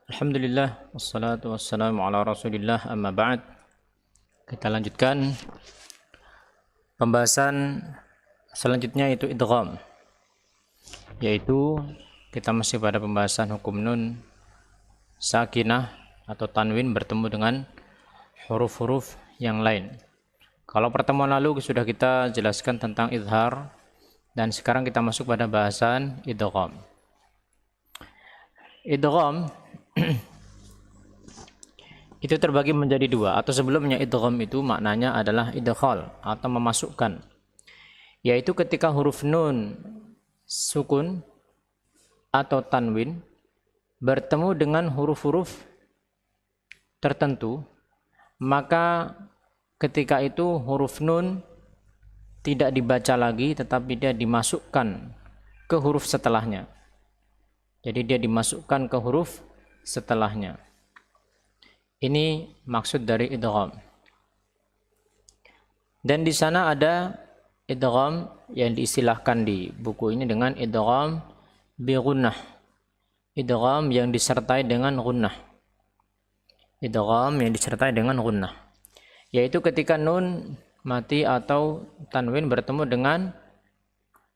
Alhamdulillah, wassalatu wassalamu ala rasulillah, amma ba'd. Kita lanjutkan pembahasan selanjutnya, yaitu idgham. Yaitu kita masih pada pembahasan hukum nun sakinah atau tanwin bertemu dengan huruf-huruf yang lain. Kalau pertemuan lalu sudah kita jelaskan tentang idhar, dan sekarang kita masuk pada bahasan idgham. Idgham itu terbagi menjadi dua, atau sebelumnya idgham itu maknanya adalah idkhal atau memasukkan, yaitu ketika huruf nun sukun atau tanwin bertemu dengan huruf-huruf tertentu, maka ketika itu huruf nun tidak dibaca lagi, tetapi dia dimasukkan ke huruf setelahnya. Jadi dia dimasukkan ke huruf setelahnya. Ini maksud dari idgham. Dan di sana ada idgham yang diistilahkan di buku ini dengan idgham bi gunnah. Idgham yang disertai dengan gunnah. Idgham yang disertai dengan gunnah. Yaitu ketika nun mati atau tanwin bertemu dengan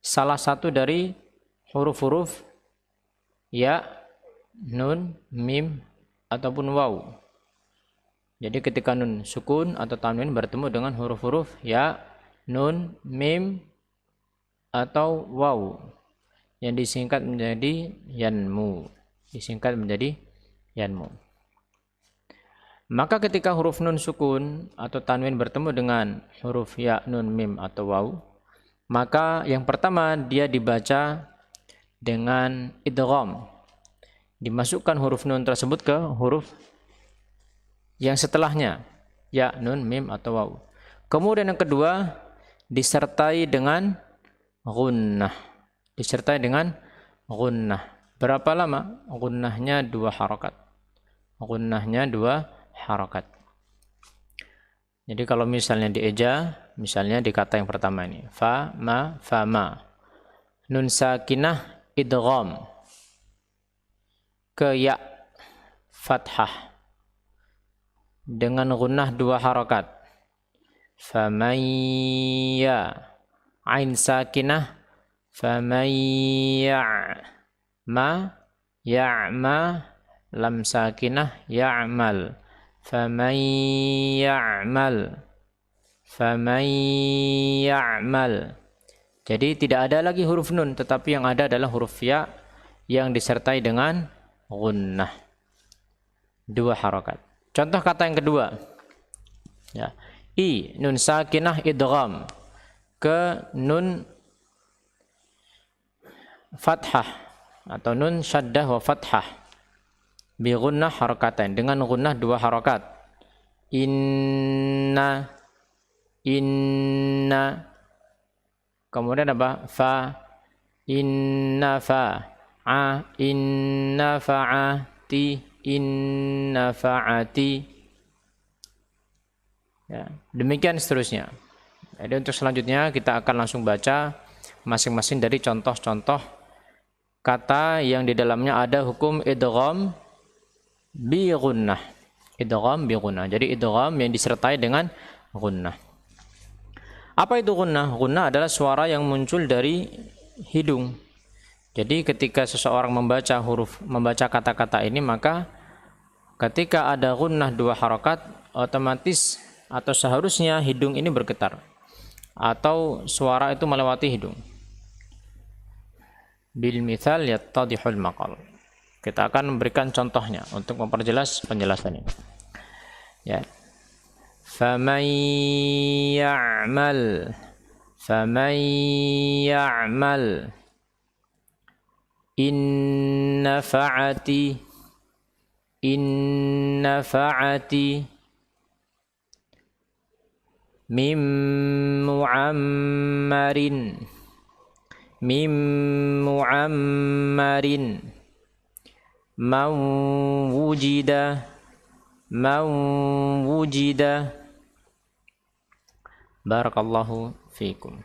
salah satu dari huruf-huruf ya, nun, mim, ataupun waw. Jadi ketika nun sukun atau tanwin bertemu dengan huruf-huruf ya, nun, mim, atau waw, yang disingkat menjadi yanmu. Disingkat menjadi yanmu. Maka ketika huruf nun sukun atau tanwin bertemu dengan huruf ya, nun, mim, atau waw, maka yang pertama dia dibaca dengan idgham, dimasukkan huruf nun tersebut ke huruf yang setelahnya ya, nun, mim, atau waw. Kemudian yang kedua disertai dengan gunnah, disertai dengan gunnah. Berapa lama? Gunnahnya 2 harakat. Gunnahnya 2 harakat. Jadi kalau misalnya dieja, misalnya di kata yang pertama ini fa ma, nun sakinah idgham ke ya fathah dengan gunnah 2 harakat. Famayya, ain sakinah famayya, ma ya'ma, lam sakinah ya'mal, famayya'mal, famayya'mal. Jadi tidak ada lagi huruf nun, tetapi yang ada adalah huruf ya yang disertai dengan gunnah 2 harakat. Contoh kata yang kedua ya, nun sakinah idgham ke nun fathah atau nun syaddah wa fathah bi gunnah harakatain, dengan gunnah 2 harakat. Inna, kemudian apa? Fa, inna fa, inna fa'ati, inna fa'ati. Ya, demikian seterusnya. Jadi untuk selanjutnya kita akan langsung baca masing-masing dari contoh-contoh kata yang di dalamnya ada hukum idgham bi gunnah. Idgham bi gunnah. Jadi idgham yang disertai dengan gunnah. Apa itu gunnah? Gunnah adalah suara yang muncul dari hidung. Jadi ketika seseorang membaca kata-kata ini, maka ketika ada gunnah 2 harakat, otomatis atau seharusnya hidung ini bergetar atau suara itu melewati hidung. Bil mithal yattadihul maqal. Kita akan memberikan contohnya untuk memperjelas penjelasan ini. Ya. Faman ya'mal inna fa'ati mim mu'ammarin man wujida. Barakallahu fiikum.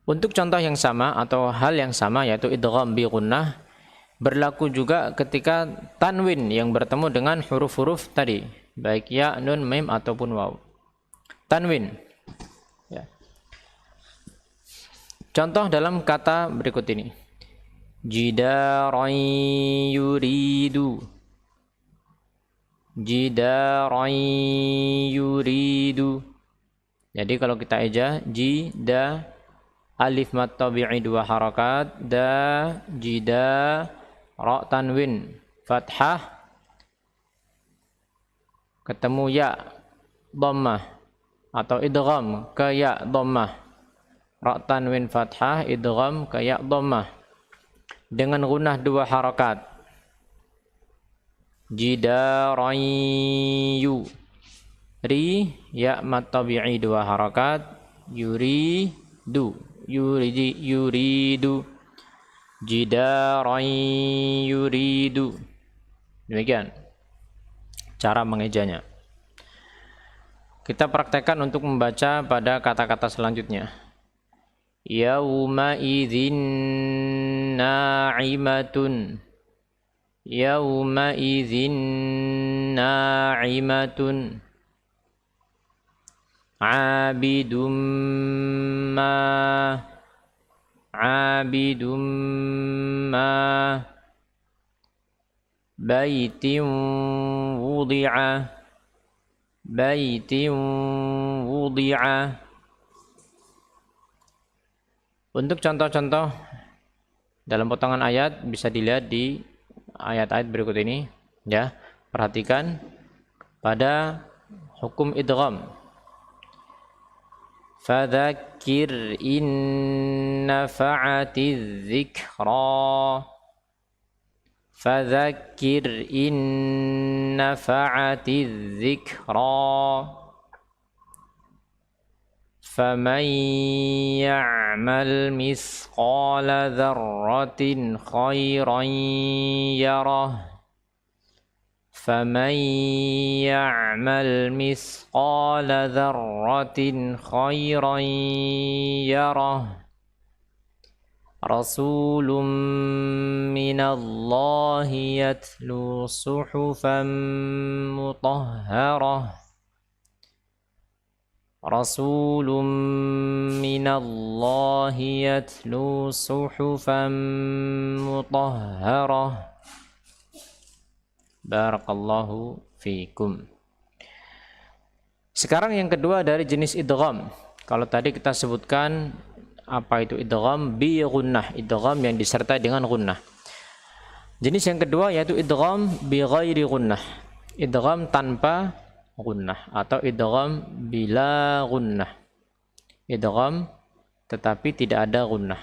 Untuk contoh yang sama atau hal yang sama, yaitu idgham bi gunnah, Berlaku juga ketika tanwin yang bertemu dengan huruf-huruf tadi, baik ya, nun, mim ataupun waw. Tanwin. Ya. Contoh dalam kata berikut ini. Jidaran yuridu. Jidaran yuridu. Jadi kalau kita eja, jida, alif mat tabi'i 2 harakat, da, jida, ra tanwin fathah, ketemu ya dhammah atau idgham ke ya dhammah, ra tanwin fathah, idgham ke ya dhammah dengan gunnah 2 harakat, jidaran yu, ri ya mat tabi'i 2 harakat, yuridu, yuridu, jidaran yuridu. Demikian cara mengejanya. Kita praktekkan untuk membaca pada kata-kata selanjutnya. Yauma idzin na'imatun. Yauma idzin na'imatun. Abidum ma. Abidum ma. Baitin wudi'a. Baitin wudi'a. Untuk contoh-contoh dalam potongan ayat bisa dilihat di ayat-ayat berikut ini, ya. Perhatikan pada hukum idgham. Fadzakir in nafa'atiz dzikra. Fadzakir in nafa'atiz dzikra. Faman ya'mal misqala dzarratin khairan yarah. Faman ya'mal misqala dzarratin khairan yarah. Rasulun minallahi yatlu suhufan mutahharah. Rasulun minallahi yatlu suhufan mutahharah. Barakallahu fikum. Sekarang yang kedua dari jenis idgham. Kalau tadi kita sebutkan apa itu idgham bi gunnah, idgham yang disertai dengan gunnah. Jenis yang kedua yaitu idgham bi ghairi gunnah, idgham tanpa gunnah atau idgham bila gunnah, idgham tetapi tidak ada gunnah.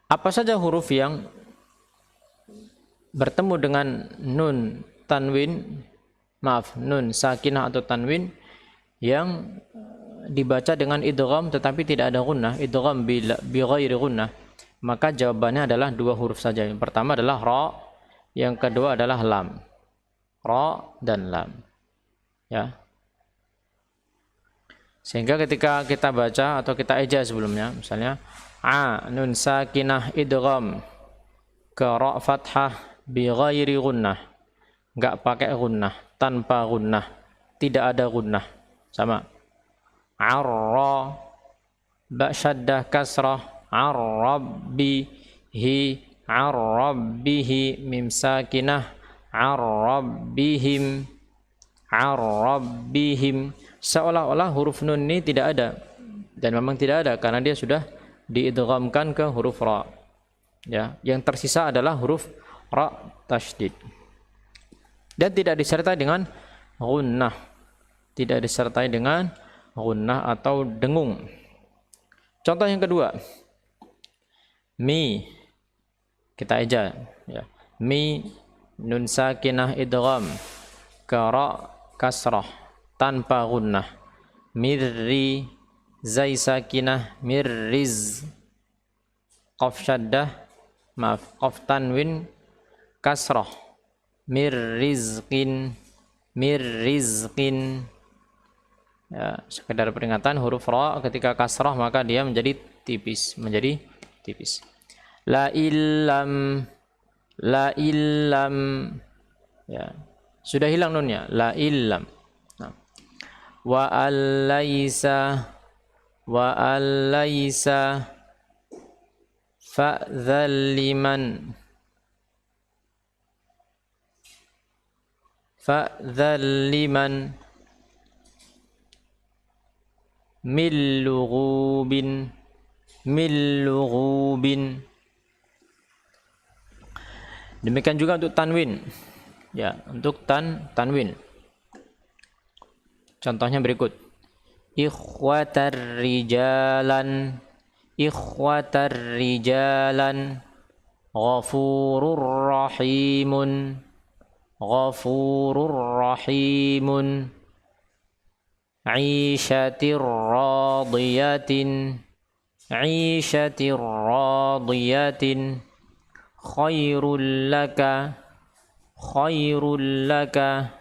Apa saja huruf yang bertemu dengan nun tanwin, nun sakinah atau tanwin yang dibaca dengan idgham tetapi tidak ada gunnah, idgham bi ghairi gunnah, maka jawabannya adalah 2 huruf saja. Yang pertama adalah ra, yang kedua adalah lam. Ra dan lam. Ya. Sehingga ketika kita baca atau kita eja sebelumnya, misalnya a nun sakinah idgham ke ra fathah bi ghairi gunnah, enggak pakai gunnah, tanpa gunnah, tidak ada gunnah. Sama. Arra ba syaddah kasrah, arrabbihi, arrabbihi, mim sakinah, arrabbihim, arrabbihim. Seolah-olah huruf nun ini tidak ada, dan memang tidak ada karena dia sudah diidghamkan ke huruf ra. Ya, yang tersisa adalah huruf ra tasydid dan tidak disertai dengan gunnah, tidak disertai dengan gunnah atau dengung. Contoh yang kedua, mi, kita eja, ya. Mi nun sakinah idgham ke ra kasrah tanpa gunnah, mirri, zai sakinah, mirriz, qaf syaddah, qaf tanwin kasrah, mirrizqin, mirrizqin. Ya, sekedar peringatan, huruf ra ketika kasrah maka dia menjadi tipis, La illam, la illam, ya sudah hilang nunnya, la illam. Nah. Wa alaysa, wa alaysa fa'dzal liman, fa'dzal liman min lughubin, min lughubin. Demikian juga untuk tanwin. Ya, untuk tanwin. Contohnya berikut. Ikhwatar rijalan, ikhwatar rijalan, ghafurur rahimun, ghafurur rahimun, aishatir radiyatin, aishatir radiyatin, khairul laka, khairul laka,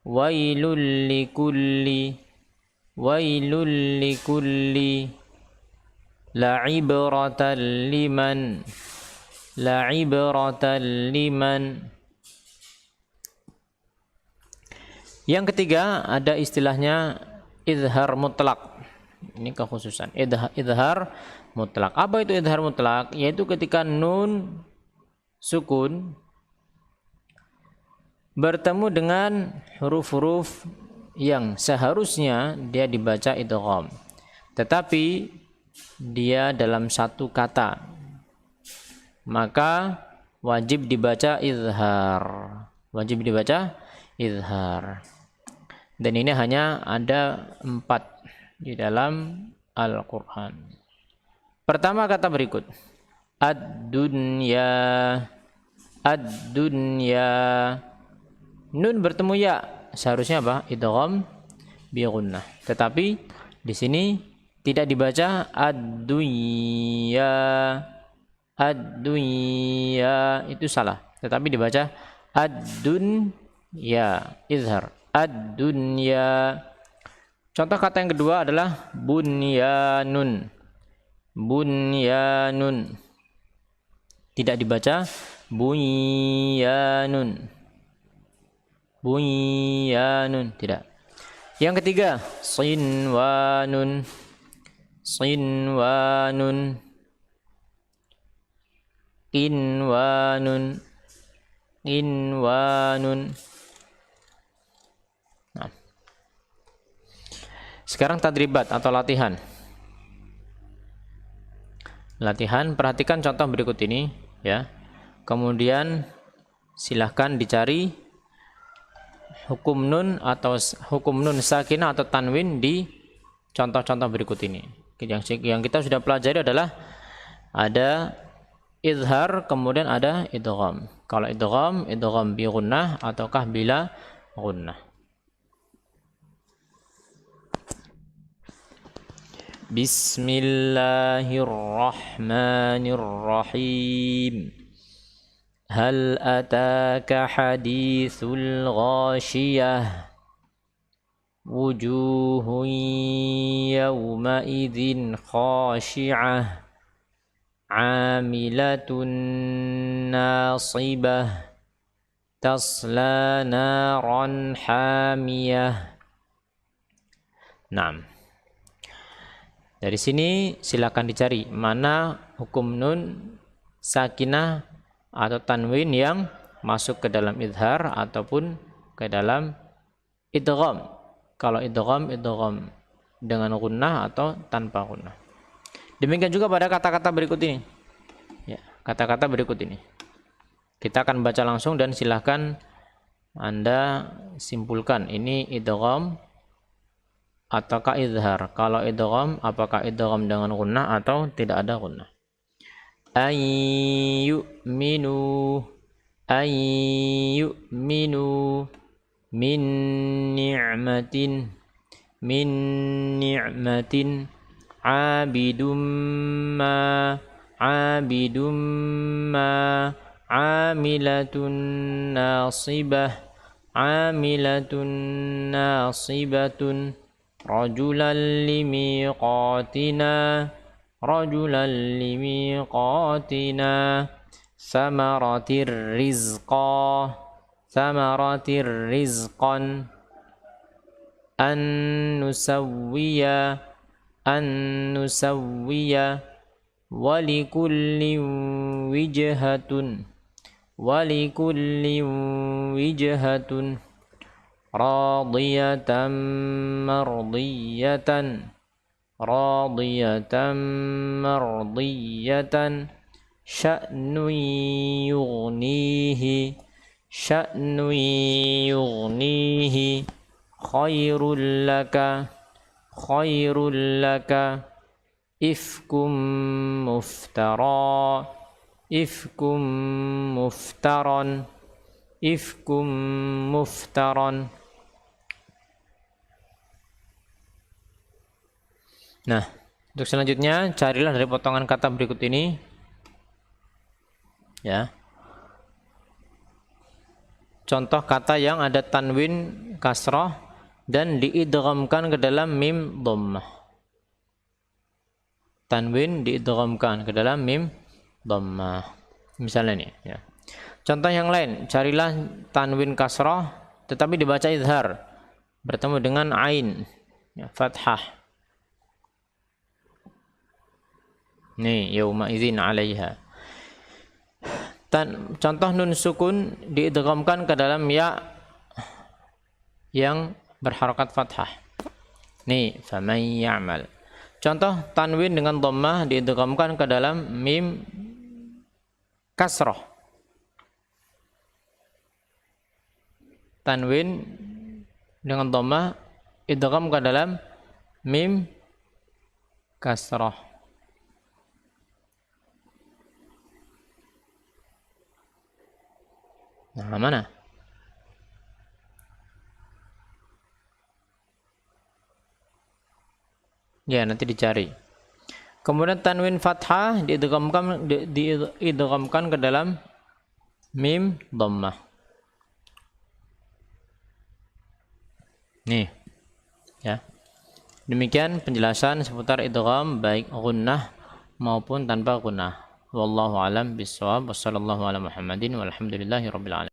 wailul likulli, wailul likulli, la'ibratan liman, la'ibratan liman. Yang ketiga ada istilahnya izhar mutlak. Ini kekhususan izhar mutlak. Apa itu izhar mutlak? Yaitu ketika nun sukun bertemu dengan huruf-huruf yang seharusnya dia dibaca idgham, tetapi dia dalam satu kata, maka wajib dibaca izhar. Wajib dibaca izhar. Dan ini hanya ada 4 di dalam Al-Quran. Pertama kata berikut. Ad-dunya, ad-dunya. Nun bertemu ya, seharusnya apa? Idgham bi gunnah. Tetapi di sini tidak dibaca ad-dunya, ad-dunya, itu salah. Tetapi dibaca ad-dunya, izhar. Ad-dunya. Contoh kata yang kedua adalah bunyanun. Bunyanun. Tidak dibaca bunyanun. Bunyanun, tidak. Yang ketiga, sinwanun. Sinwanun. Qinwanun. Qinwanun. Nah. Sekarang tadribat atau latihan. Latihan, perhatikan contoh berikut ini ya. Kemudian silahkan dicari hukum nun atau hukum nun sakinah atau tanwin di contoh-contoh berikut ini. Yang kita sudah pelajari adalah ada izhar, kemudian ada idgham. Kalau idgham, idgham bi gunnah ataukah bila gunnah. Bismillahirrahmanirrahim. Hal ataka hadithul ghashiyah. Wujuhun yawma idzin khashi'ah. Amilatun nasibah. Tasla naran hamiyah. Naam. Dari sini silakan dicari mana hukum nun sakinah atau tanwin yang masuk ke dalam izhar ataupun ke dalam idgham. Kalau idgham, idgham dengan gunnah atau tanpa gunnah. Demikian juga pada kata-kata berikut ini. Ya, kata-kata berikut ini. Kita akan baca langsung dan silahkan Anda simpulkan ini idgham ataukah izhar. Kalau idgham, apakah idgham dengan gunnah atau tidak ada gunnah. Ayyu'minu, ayyu'minu min ni'matin, min ni'matin, abidum ma, abidum ma, amilatun nasibah, amilatun nasibatun, rajulan limiqatina, رجلا لميقاتنا ثمرة الرزقا ثمرة رزقا أن نسوي ولكل وجهة راضية مرضية شأن يغنيه خير لك إفك مفترا. Nah, untuk selanjutnya carilah dari potongan kata berikut ini, ya, contoh kata yang ada tanwin kasrah dan diidghamkan ke dalam mim dhammah. Tanwin diidghamkan ke dalam mim dhammah. Misalnya nih, ya. Contoh yang lain, carilah tanwin kasrah tetapi dibaca izhar bertemu dengan ain, ya, fathah. Nih, yauma idzin 'alaiha. Contoh nun sukun diidghamkan ke dalam ya yang berharakat fathah. Nih, faman ya'mal. Contoh tanwin dengan dhammah diidghamkan ke dalam mim kasrah. Tanwin dengan dhammah idgham ke dalam mim kasrah. Nah, mana? Ya, nanti dicari. Kemudian tanwin fathah diidghamkan ke dalam mim dhammah. Nih, ya. Demikian penjelasan seputar idgham baik gunnah maupun tanpa gunnah. Wallahu alam bissawab. Wassallallahu ala Muhammadin walhamdulillahi rabbil alamin.